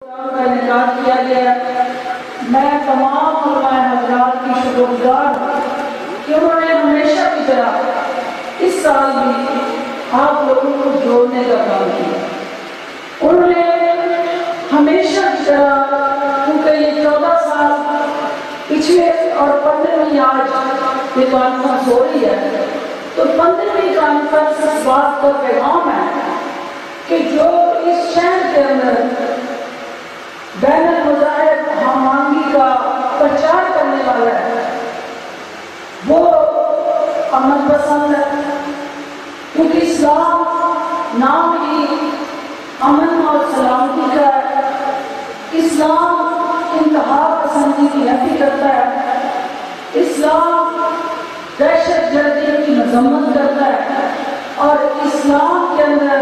کا انعقاد کیا گیا. میں تمام علماء حضرات کی شکرگزار ہوں کہ انہوں نے ہمیشہ کی طرح اس سال بھی آپ لوگوں کو جوڑنے کا کام کیا. انہوں نے ہمیشہ کی طرح، کیونکہ یہ 14 سال پچھلے اور 15ویں آج یہ کانفرنس ہو رہی ہے، تو 15ویں کانفرنس اس بات کا پیغام ہے کہ جو اس شہر کے اندر بین المذاہب ہمانگی کا پرچار کرنے والا ہے وہ امن پسند ہے، کیونکہ اسلام نام ہی امن اور سلامتی کا ہے. اسلام انتہا پسندی کی نفی کرتا ہے. اسلام دہشت گردی کی مذمت کرتا ہے، اور اسلام کے اندر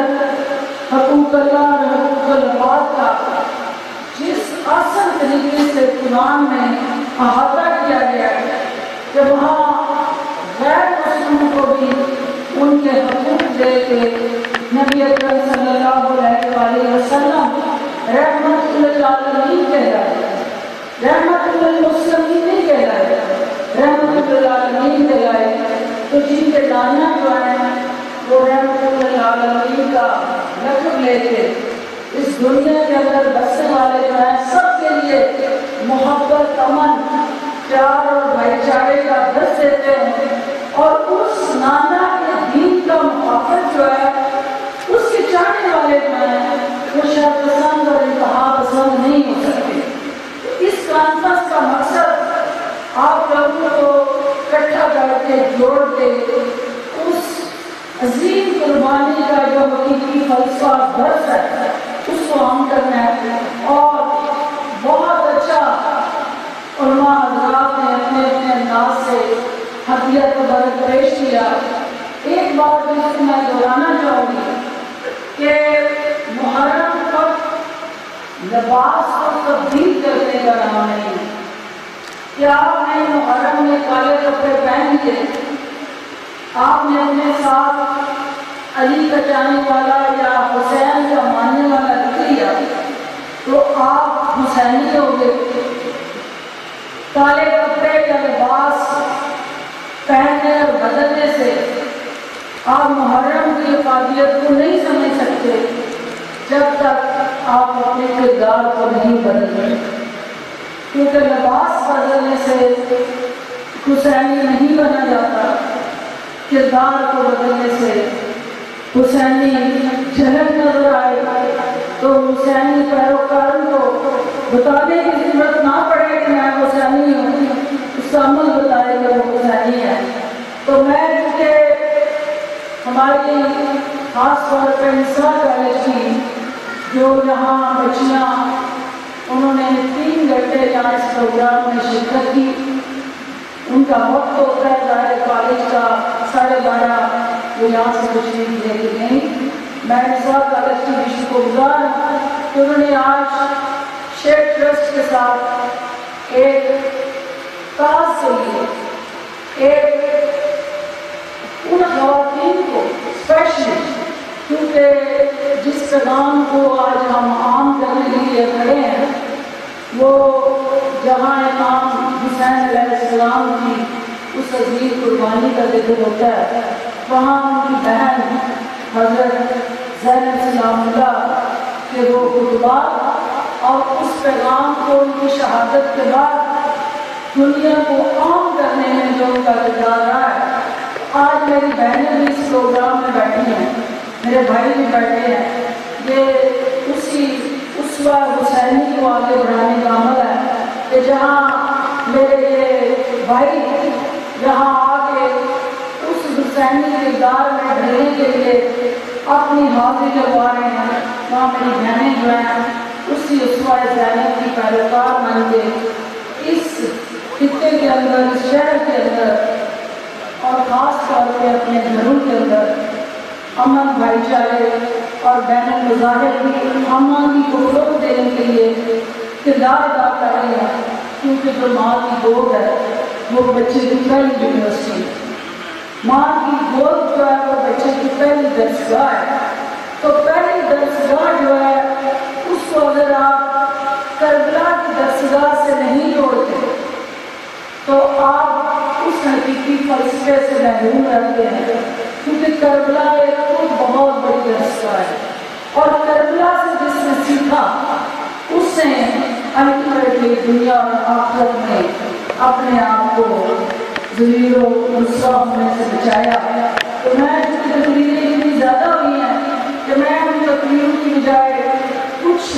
حقوق اللہ اور حقوق العباد کا جس آسان طریقے سے قرآن میں احاطہ کیا گیا ہے کہ وہاں غیر مسلموں کو بھی ان کے حقوق دے کے نبی اکرم صلی اللہ علیہ وآلہ وسلم رحمت للعالمین کہلائے، رحمت للمسلمین نہیں کہلائے، رحمت للعالمین کہلائے. تو جن کے دانا جو ہیں وہ رحمت للعالمین کا لقب لے کے اس دنیا کے اندر بسنے والے جو ہیں سب کے لیے محبت، امن، پیار اور بھائی چارے کا درس دیتے ہیں. اور اس نانا کے دین کا محافظ جو ہے، اس کے چاہنے والے جو ہیں وہ شر پسند اور انتہا پسند نہیں ہو سکتے. اس کانفرنس کا مقصد آپ لوگوں کو اکٹھا کر کے جوڑ کے اس عظیم قربانی کا جو حقیقی فلسفہ درس ہے اس کو عام کرنا ہے. اور بہت اچھا علماء حضرات نے اپنے اپنے انداز سے حدیت مبارک پیش کیا. ایک بات جس کو میں دہرانا چاہوں گی کہ محرم وقت لباس کو تبدیل کرنے کا نام نہیں ہے. کیا آپ نے محرم میں کالے کپڑے پہن لیے، آپ نے اپنے ساتھ علی کا جانے والا یا حسین کا ماننے والا رکھ لیا تو آپ حسینی ہو گئے. کالے کپڑے یا لباس پہننے اور بدلنے سے آپ محرم کی افادیت کو نہیں سمجھ سکتے جب تک آپ اپنے کردار کو نہیں بدلتے، کیونکہ لباس بدلنے سے حسینی نہیں بنا جاتا، کردار کو بدلنے سے حسینی جھلک نظر آئے تو حسینی پیروکاروں کو بتانے کی ضرورت نہ پڑے کہ میں حسینی ہوں، اس کا عمل بتائے کہ وہ حسینی ہے. تو میں کیونکہ ہماری خاص طور پہ نساء کالج کی جو یہاں بچیاں انہوں نے 3 گھنٹے یہاں اس پروگرام میں شرکت کی، ان کا وقت ہوتا ہے ظاہر کالج کا 12:30 وہ یہاں سے تشریف لے کے گئیں. میں نساء کالج کی بھی شکرگزار ہوں کہ انہوں نے آج شیخ ٹرسٹ کے ساتھ ایک کاز کے لیے ایک ان خواتین کو اسپیشلی، کیونکہ جس پیغام کو آج ہم عام کرنے کے لیے کھڑے ہیں وہ جہاں امام حسین علیہ السلام کی اس عظیم قربانی کا ذکر ہوتا ہے، وہاں ان کی بہن حضرت زینب سلام اللہ کے وہ خطبات اور اس پیغام کو ان کی شہادت کے بعد دنیا کو عام کرنے میں جو ان کا کردار رہا ہے. آج میری بہنیں بھی اس پروگرام میں بیٹھی ہیں، میرے بھائی بھی بیٹھے ہیں. یہ اسی اسوہ حسینی کو آگے بڑھانے کا عمل ہے کہ جہاں میرے یہ بھائی یہاں آ کے اس حسینی کردار میں ڈھلنے کے لیے اپنی حاضری لگوا رہے ہیں، وہاں میری بہنیں جو ہیں اسی اسوہ زینب کی پیروکار بن کے اس خطے کے اندر، اس شہر کے اندر اور خاص طور پہ اپنے گھروں کے اندر امن، بھائی چارے اور بین المذاہب کی ہمانگی کو فروغ دینے کے لیے کردار ادا کر رہے ہیں. کیونکہ جو ماں کی گود ہے وہ بچے کی پہلی یونیورسٹی، ماں کی گود جو ہے وہ بچے کی پہلی درسگاہ ہے. تو پہلی درسگاہ جو ہے اس کو اگر آپ وظیفے سے محروم رہتے ہیں، کیونکہ کربلا ایک خود بہت بڑی رستہ ہے، اور کربلا سے جس نے سیکھا اس نے الٹیمیٹلی دنیا اور آخرت میں اپنے آپ کو ذلیل و رسوا ہونے سے بچایا۔ تو میں چونکہ تقریریں اتنی زیادہ ہوئی ہیں کہ میں ان تقریروں کی بجائے کچھ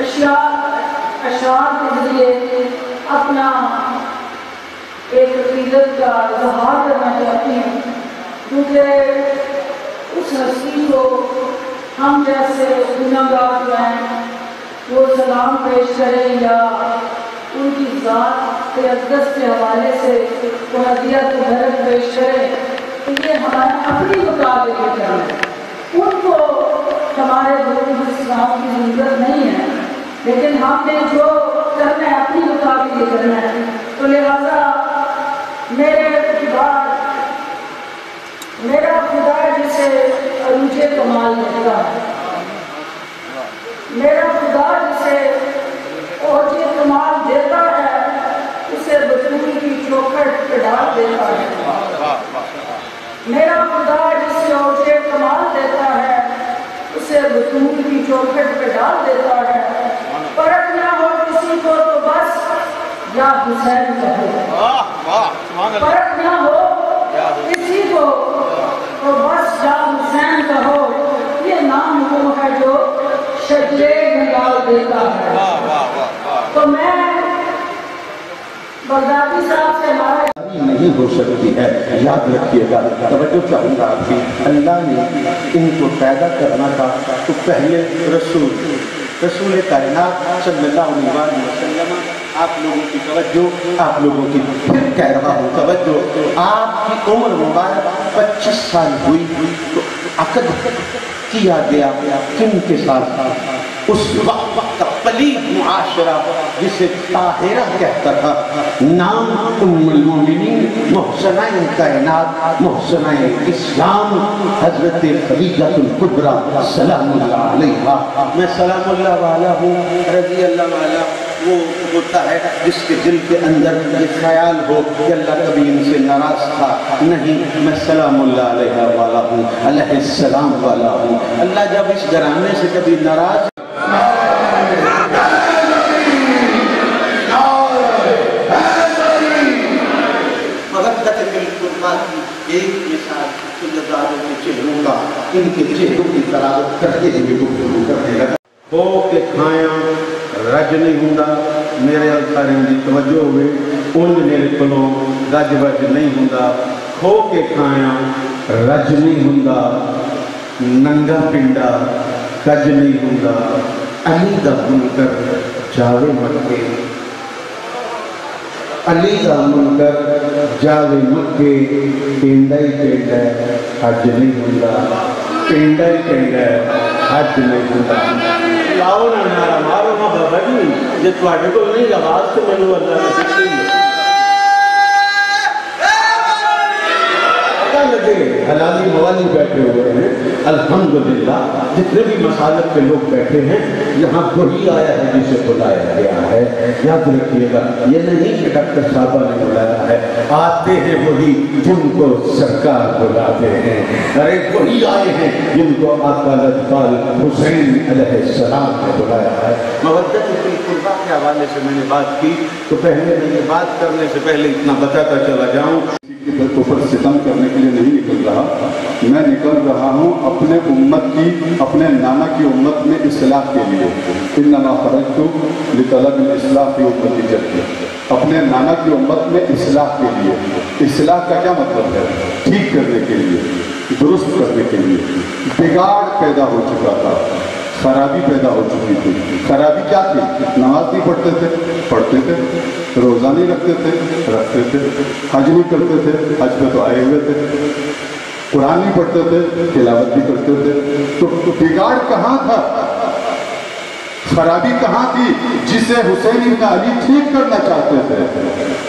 اشعار کے ذریعے اپنا ایک عقیدت کا اظہار کرنا چاہتی ہوں، کیونکہ اس ہستی کو ہم جیسے گناہگار جو ہیں وہ سلام پیش کریں یا ان کی ذات اقدس کے حوالے سے ہدیت و برکت پیش کریں، تو یہ ہمارے اپنی مقابلے کے کرنا ہے، ان کو ہمارے درود اسلام کی ضرورت نہیں ہے، لیکن ہم نے جو کرنا ہے اپنی مقابلے کے کرنا ہے۔ تو لہذا میرا خدا جسے عروج کمال دیتا ہے، میرا خدا جسے عروج کمال دیتا ہے، اسے بطول کی چوکھٹ پہ ڈال دیتا ہے۔ میرا خدا جسے عروج کمال دیتا ہے، اسے بطول کی چوکھٹ پہ ڈال دیتا ہے۔ فرق نہ ہو کسی کو تو بس یا حسین کہو، فرق نہ ہو کسی کو تو بس یا حسین کہو، یہ نام وہ ہے جو شجرے نکال دیتا ہے۔ تو میں بغدادی صاحب سے ہمارا نہیں ہو سکتی ہے، یاد رکھیے گا۔ توجہ چاہوں گا آپ کی، اللہ نے ان کو پیدا کرنا تھا تو پہلے رسول کائنات صلی اللہ علیہ وسلم، آپ لوگوں کی توجہ، آپ لوگوں کی پھر کہہ رہا ہوں توجہ، آپ کی عمر مبارک 25 سال ہوئی تو عقد کیا گیا کن کے ساتھ؟ اس وقت کا پلید معاشرہ جسے طاہرہ کہتا تھا، نام ام المومنین محسنہ کائنات محسنہ اسلام حضرت خدیجہ الکبریٰ سلام اللہ علیہا۔ میں سلام اللہ والا ہوں، رضی اللہ والا وہ ہوتا ہے جس کے دل کے اندر یہ خیال ہو کہ اللہ کبھی ان سے ناراض تھا، نہیں، میں سلام اللہ علیہ والا ہوں، علیہ السلام والا ہوں۔ اللہ جب اس گھرانے سے کبھی ناراض ایک مثال سجداروں کے چہروں کا، ان کے چہروں کی تلاوت کرتے ہوئے گفتگو کرنے لگا۔ ہو کے کھایاں رج نہیں ہوندا، میرے الکاریں دی توجہ ہوئے، انج میرے کلوں رج وج نہیں ہوندا، ہو کے کھایاں رج نہیں ہوندا، ننگا پنڈا کج نہیں ہوندا، علی دا منکر جاوے مکے، علی دا منکر جاوے مکے، پنڈا ہی پنڈا حج نہیں ہوندا، پنڈا ہی پنڈا حج نہیں ہوندا۔ لاؤ نا نارا مارو نا بابا جی، جے تواڈے کول نہیں آواز تے مینوں اللہ نے دتی ہے۔ پتہ لگے حلالی موالی بیٹھے ہوئے ہیں، الحمدللہ جتنے بھی مسالک کے لوگ بیٹھے ہیں، یہاں وہی آیا ہے جسے بلایا گیا ہے۔ یاد رکھیے گا، یہ نہیں کہ ڈاکٹر صاحبہ نے بلایا ہے، آتے ہیں وہی جن کو سرکار بلاتے ہیں، ارے وہی آئے ہیں جن کو آقا الاطفال حسین علیہ السلام نے بلایا ہے۔ مودت فی القربہ کے حوالے سے میں نے بات کی، تو پہلے میں یہ بات کرنے سے پہلے اتنا بتاتا چلا جاؤں، اوپر ستم کرنے کے لیے نہیں نکل رہا، میں نکل رہا ہوں اپنے امت کی، اپنے نانا کی امت میں اصلاح کے لیے۔ انما خرجت لطلب الاصلاح فی امتی جدی، اپنے نانا کی امت میں اصلاح کے لیے۔ اصلاح کا کیا مطلب ہے؟ ٹھیک کرنے کے لیے، درست کرنے کے لیے۔ بگاڑ پیدا ہو چکا تھا، خرابی پیدا ہو چکی تھی۔ خرابی کیا تھی؟ نماز نہیں پڑھتے تھے، روزہ نہیں رکھتے تھے، حج نہیں کرتے تھے، حج پہ تو آئے ہوئے تھے، قرآن نہیں پڑھتے تھے، تلاوت بھی کرتے تھے۔ تو بگاڑ کہاں تھا؟ خرابی کہاں تھی جسے حسین ابن علی ٹھیک کرنا چاہتے تھے؟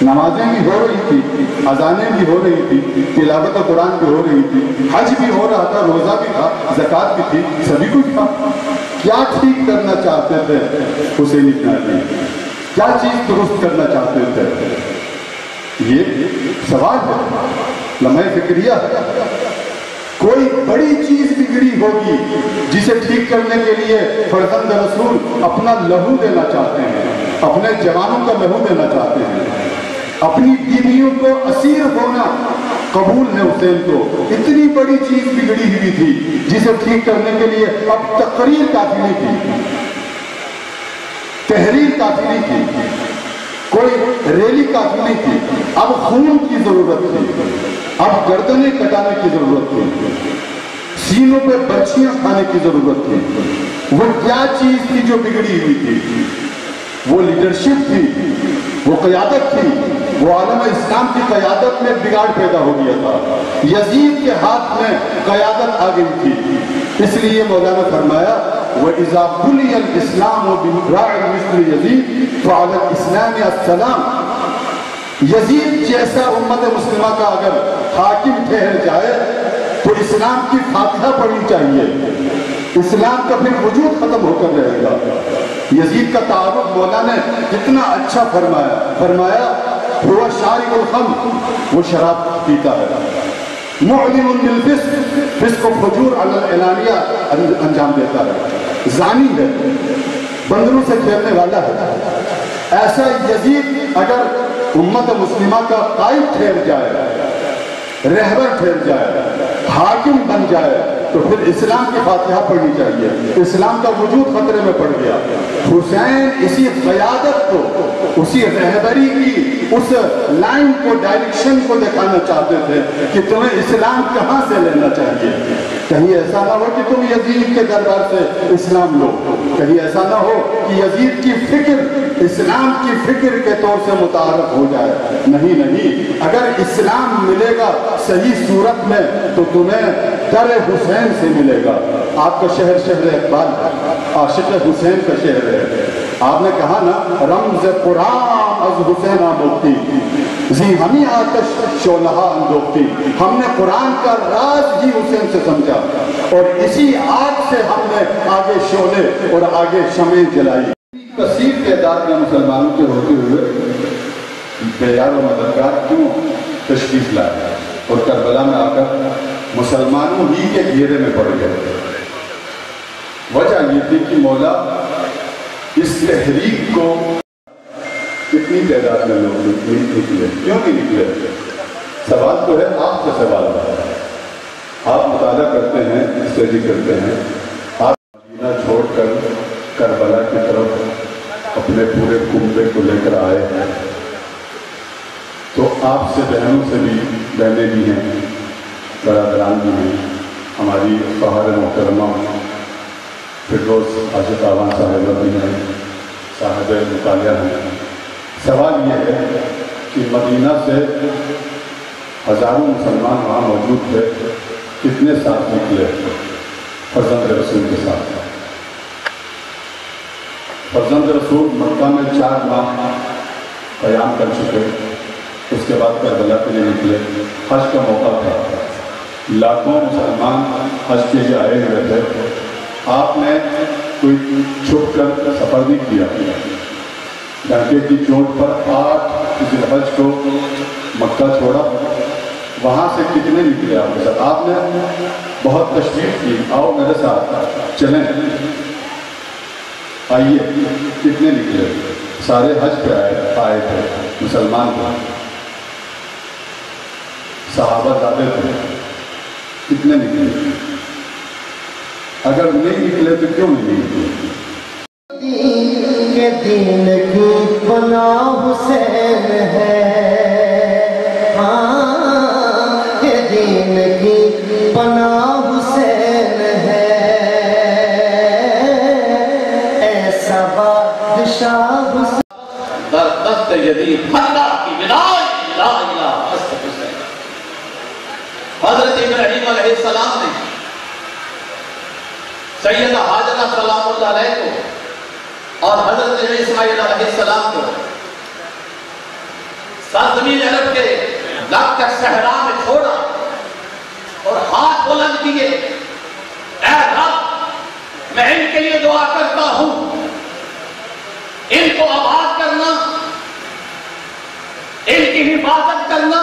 نمازیں بھی ہو رہی تھی، اذانیں بھی ہو رہی تھی، تلاوت قرآن بھی ہو رہی تھی، حج بھی ہو رہا تھا، روزہ بھی تھا، زکوٰۃ بھی تھی، سبھی کچھ تھا۔ کیا ٹھیک کرنا چاہتے تھے حسین ابن علی؟ کیا چیز درست کرنا چاہتے تھے؟ یہ سوال ہے۔ لمحہ فکریہ ہے. کوئی بڑی چیز بگڑی ہوگی جسے ٹھیک کرنے کے لیے فرزند رسول اپنا لہو دینا چاہتے ہیں، اپنے جوانوں کا لہو دینا چاہتے ہیں. اپنی بیویوں کو اسیر ہونا قبول ہے حسین کو. اتنی بڑی چیز بگڑی ہوئی تھی جسے ٹھیک کرنے کے لیے اب تقریر کافی نہیں تھی، تحریر کافی نہیں تھی، کوئی ریلی کافی نہیں تھی. اب خون کی ضرورت تھی، اب گردنیں کٹانے کی ضرورت تھی، سینوں پہ برچیاں کھانے کی ضرورت تھی. وہ کیا چیز تھی جو بگڑی ہوئی تھی؟ وہ لیڈرشپ تھی، وہ قیادت تھی. وہ عالم اسلام کی قیادت میں بگاڑ پیدا ہو گیا تھا. یزید کے ہاتھ میں قیادت آ گئی تھی. اس لیے مولانا فرمایا وَإِذَا بُلِيَ الْإِسْلَامُ بِرَاعٍ مِثْلِ يَزِيدَ فَعَلَى الْإِسْلَامِ السَّلَامُ. یزید جیسا امت مسلمہ کا اگر حاکم ٹھہر جائے تو اسلام کی فاتحہ پڑھنی چاہیے. اسلام کا پھر وجود ختم ہو کر رہے گا. یزید کا تعارف مولانا نے کتنا اچھا فرمایا ہوا شارب الخمر، وہ شراب پیتا ہے. معلن بالفسق، فسق و فجور علی العلانیہ انجام دیتا ہے. زانی ہے، بندروں سے کھیلنے والا ہے. ایسا یزید اگر امت مسلمہ کا قائد ٹھہر جائے، رہبر ٹھہر جائے، حاکم بن جائے تو پھر اسلام کی فاتحہ پڑھنی چاہیے. اسلام کا وجود خطرے میں پڑ گیا. حسین اسی قیادت کو، اسی رہبری کی اس لائن کو، ڈائریکشن کو دکھانا چاہتے تھے کہ تمہیں اسلام کہاں سے لینا چاہیے. کہیں ایسا نہ ہو کہ تم یزید کے دربار سے اسلام لو. کہیں ایسا نہ ہو کہ یزید کی فکر اسلام کی فکر کے طور سے متعارف ہو جائے. نہیں، اگر اسلام ملے گا صحیح صورت میں تو تمہیں در حسین سے ملے گا. آپ کا شہر شہر اقبال ہے، عاشق حسین کا شہر ہے. آپ نے کہا نا رمز قرآن از حسین آموختی زی ہمیں آتش شولہا اندوختی. ہم نے قرآن کا راز ہی حسین سے سمجھا اور اسی آگ سے ہم نے آگے شعلے اور آگے شمع جلائی. کثیر تعداد میں مسلمانوں کے ہوتے ہوئے بیار و مددگار کیوں تشریف لائے اور کربلا میں آ کر مسلمانوں ہی کے گھیرے میں پڑ گئے. وجہ یہ تھی کہ مولا اس تحریک کو کتنی تعداد میں لوگ نکلے، کیوں نہیں نکلے؟ سوال تو ہے، آپ کا سوال ہے. آپ مطالعہ کرتے ہیں، اسٹڈی کرتے ہیں. آپ مدینہ چھوڑ کر کربلا کی طرف اپنے پورے کنبے کو لے کر آئے ہیں تو آپ سے بہنوں سے بھی، بہنیں بھی ہیں، برادران بھی ہیں. ہماری خواہر محترمہ فردوس عاشق آوان صاحبہ بھی ہیں، صاحب مطالعہ ہیں. سوال یہ ہے کہ مدینہ سے ہزاروں مسلمان وہاں موجود تھے، کتنے ساتھ نکلے فرزند رسول کے ساتھ؟ فرزند رسول مکہ میں 4 ماہ قیام کر چکے. اس کے بعد کربلا کے لیے نکلے. حج کا موقع تھا، لاکھوں مسلمان حج کے لیے آئے ہوئے تھے. آپ نے کوئی چھپ کر سفر نہیں کیا. ڈنکے کی چوٹ پر 8 ذی الحج کو مکہ چھوڑا. وہاں سے کتنے نکلے آپ کے ساتھ؟ آپ نے بہت تشریف کی، آؤ میرے ساتھ چلیں، آئیے. کتنے نکلے؟ سارے حج پہ آئے تھے مسلمان کو، صحابہ زیادہ تھے. کتنے نکلے؟ اگر نہیں نکلے تو کیوں نہیں نکلے؟ دین کی پناہ حسین ہے، ہاں کہ دین کی پناہ حسین ہے. ایسا بادشاہ حسین در دست یزید اللہ کی ولایت لا الہ حسن حسین. حضرت ابراہیم علیہ السلام نے سیدہ حاجرہ سلام اللہ علیہ کو اور حضرت اسماعیل علیہ السلام کو سرزمین عرب کے لگ کر صحرا میں چھوڑا اور ہاتھ بلند کیے، اے رب میں ان کے لیے دعا کرتا ہوں، ان کو آباد کرنا، ان کی حفاظت کرنا.